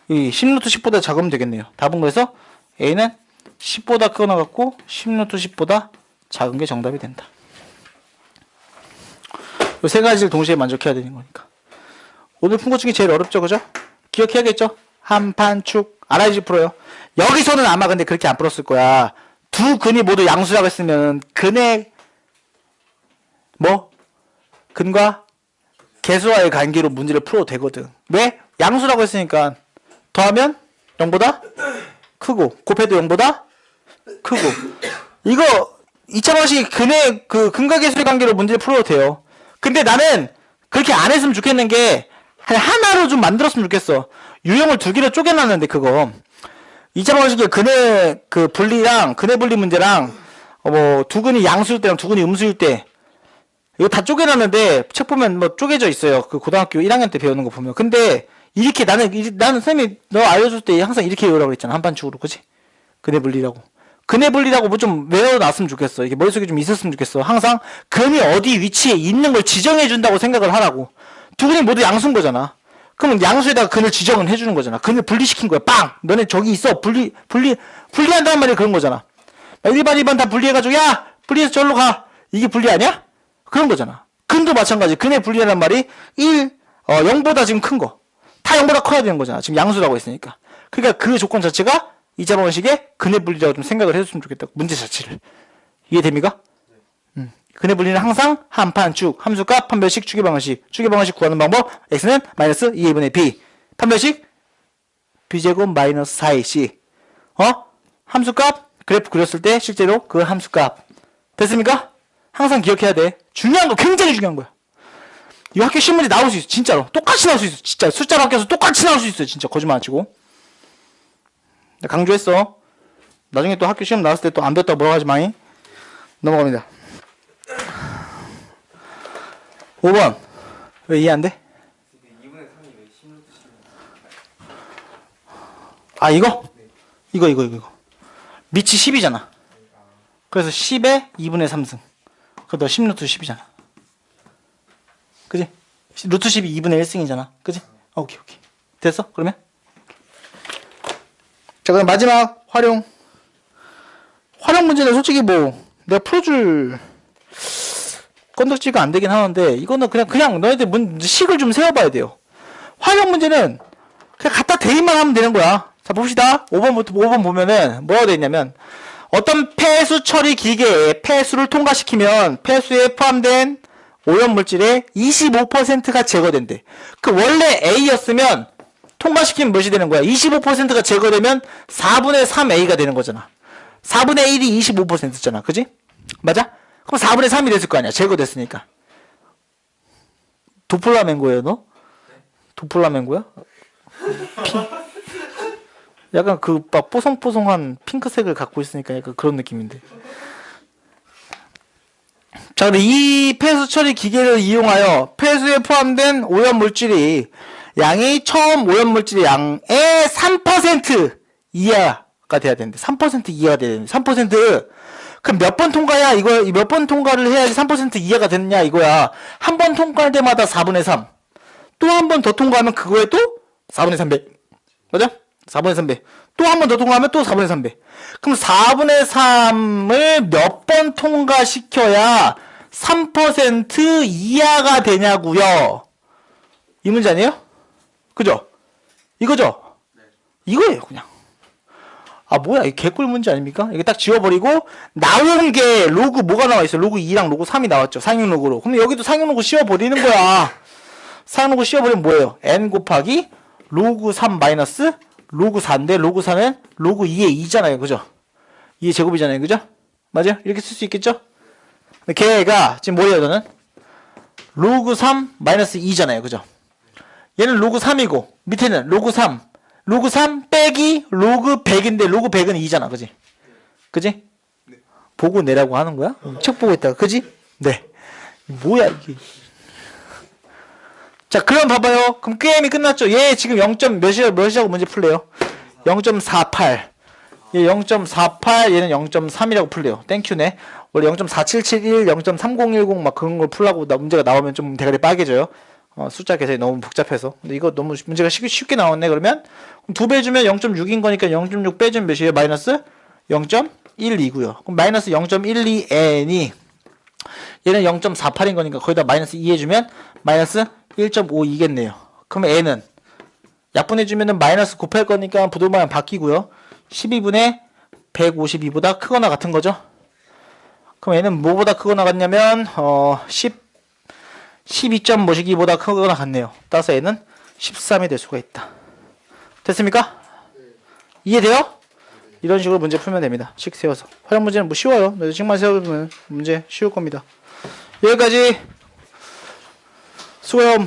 이 10루트 10보다 작으면 되겠네요. 답은 그래서 a는 10보다 크고 나갔고 10루트 10보다 작은 게 정답이 된다. 이 세 가지를 동시에 만족해야 되는 거니까. 오늘 푼 것 중에 제일 어렵죠, 그죠? 기억해야겠죠? 한판축 알아야지 풀어요. 여기서는 아마 근데 그렇게 안 풀었을 거야. 두 근이 모두 양수라고 했으면 근의 근과 개수와의 관계로 문제를 풀어도 되거든. 왜? 양수라고 했으니까 더하면 0보다 크고 곱해도 0보다 크고 이거 2차 방식 근의 근과 개수의 관계로 문제를 풀어도 돼요. 근데 나는 그렇게 안 했으면 좋겠는 게 하나로 좀 만들었으면 좋겠어. 유형을 두 개로 쪼개놨는데 그거 2차 방식의 근의 분리랑 근의 분리 문제랑 두 근이 양수일 때랑 두 근이 음수일 때 이거 다 쪼개놨는데 책 보면 쪼개져 있어요. 그 고등학교 1학년 때 배우는 거 보면. 근데 이렇게 나는 선생님이 너 알려줄 때 항상 이렇게 외우라고 했잖아. 한반축으로. 그치? 근의 분리라고. 근의 분리라고 좀 외워놨으면 좋겠어. 이게 머릿속에 좀 있었으면 좋겠어. 항상 근이 어디 위치에 있는 걸 지정해준다고 생각을 하라고. 두 근이 모두 양수인 거잖아. 그러면 양수에다가 근을 지정은 해주는 거잖아. 근을 분리시킨 거야. 빵! 너네 저기 있어. 분리한다는 말이 그런 거잖아. 1번, 2번 다 분리해가지고, 야! 분리해서 저기로 가! 이게 분리 아니야? 그런 거잖아. 근도 마찬가지. 근의 분리라는 말이 0보다 지금 큰 거. 다 0보다 커야 되는 거잖아. 지금 양수라고 했으니까. 그러니까 그 조건 자체가 2차 방식의 근의 분리라고 좀 생각을 해줬으면 좋겠다. 문제 자체를. 이해됩니까? 근의 분리는 항상 한판축, 함수값, 판별식, 추계방식. 추계방식 구하는 방법. x는 마이너스 2a분의 b. 판별식 b제곱 마이너스 4ac. 함수값 그래프 그렸을 때 실제로 그 함수값. 됐습니까? 항상 기억해야 돼. 중요한 거, 굉장히 중요한 거야. 이 학교 시험 문제 나올 수 있어. 진짜로. 똑같이 나올 수 있어. 진짜 숫자로 바뀌어서 똑같이 나올 수 있어. 진짜 거짓말 안 치고. 내가 강조했어. 나중에 또 학교 시험 나왔을 때 또 안 배웠다고 뭐라고 하지 마잉. 넘어갑니다. 5번. 왜 이해 안 돼? 2분의 3이 왜 10루트 10이냐? 아, 이거? 이거. 밑이 10이잖아. 그래서 10에 2분의 3승. 그거 너 10루트 10이잖아. 그지? 루트 10이 2분의 1승이잖아. 그지? 오케이. 됐어? 그러면? 자, 그럼 마지막 활용. 활용 문제는 솔직히 내가 풀어줄 건덕지가 안 되긴 하는데, 이거는 그냥 너희들 식을 좀 세워봐야 돼요. 활용 문제는 그냥 갖다 대입만 하면 되는 거야. 자, 봅시다. 5번 보면은 뭐라고 되어 있냐면, 어떤 폐수 처리 기계에 폐수를 통과시키면 폐수에 포함된 오염물질의 25%가 제거된대. 그 원래 A였으면 통과시키면 몇이 되는 거야? 25%가 제거되면 4분의 3A가 되는 거잖아. 4분의 1이 25%잖아. 그지? 맞아? 그럼 4분의 3이 됐을 거 아니야. 제거됐으니까. 도플라멘고예요, 너? 도플라멘고야? 약간 막 뽀송뽀송한 핑크색을 갖고 있으니까 약간 그런 느낌인데. 자, 근데 이 폐수 처리 기계를 이용하여 폐수에 포함된 오염물질이 양이 처음 오염물질의 양의 3% 이하가 돼야 되는데 3% 이하가 돼야 되는데 3% 그럼 몇 번 통과야? 이거 몇 번 통과를 해야지 3% 이하가 되느냐 이거야. 한 번 통과할 때마다 4분의 3. 또 한 번 더 통과하면 그거에 또 4분의 3배. 맞아? 4분의 3배. 또 한 번 더 통과하면 또 4분의 3배. 그럼 4분의 3을 몇 번 통과시켜야 3% 이하가 되냐고요. 이 문제 아니에요? 그죠? 이거죠? 이거예요, 그냥. 아, 뭐야, 이 개꿀 문제 아닙니까? 이게 딱 지워버리고, 나온 게 로그 뭐가 나와 있어요? 로그 2랑 로그 3이 나왔죠. 상용 로그로. 그럼 여기도 상용 로그 씌워버리는 거야. 상용 로그 씌워버리면 뭐예요? n 곱하기 로그 3 마이너스 로그 4인데 로그 4는 로그 2의 2잖아요. 그죠? 2의 제곱이잖아요. 그죠? 맞아요? 이렇게 쓸 수 있겠죠? 근데 걔가 지금 뭐예요? 저는 로그 3 마이너스 2잖아요. 그죠? 얘는 로그 3이고 밑에는 로그 3 로그 3 빼기 로그 100인데 로그 100은 2잖아. 그지? 그지? 보고 내라고 하는 거야? 책 보고 있다가. 그지? 네. 뭐야 이게. 자, 그럼 봐봐요. 그럼 게임이 끝났죠. 얘 지금 0. 몇이라고 문제 풀래요? 0.48. 얘 0.48, 얘는 0.3이라고 풀래요. 땡큐네. 원래 0.4771, 0.3010 막 그런 걸 풀라고 문제가 나오면 좀 대가리 빨개져요. 숫자 계산이 너무 복잡해서. 근데 이거 너무 문제가 쉽게 나왔네. 그러면 2배 주면 0.6인 거니까 0.6 빼주면 몇이에요? 마이너스 0.12고요. 그럼 마이너스 0.12n이 얘는 0.48인 거니까 거기다 마이너스 2 해주면 마이너스 1.52겠네요. 그럼 n은 약분해주면은 마이너스 곱할 거니까 부동반 바뀌고요. 12분의 152보다 크거나 같은 거죠. 그럼 얘는 뭐보다 크거나 같냐면 12점 뭐시기보다 크거나 같네요. 따라서 얘는 13이 될 수가 있다. 됐습니까? 이해돼요? 이런 식으로 문제 풀면 됩니다. 식 세워서. 활용 문제는 뭐 쉬워요. 식만 세우면 문제 쉬울 겁니다. 여기까지. 수고요.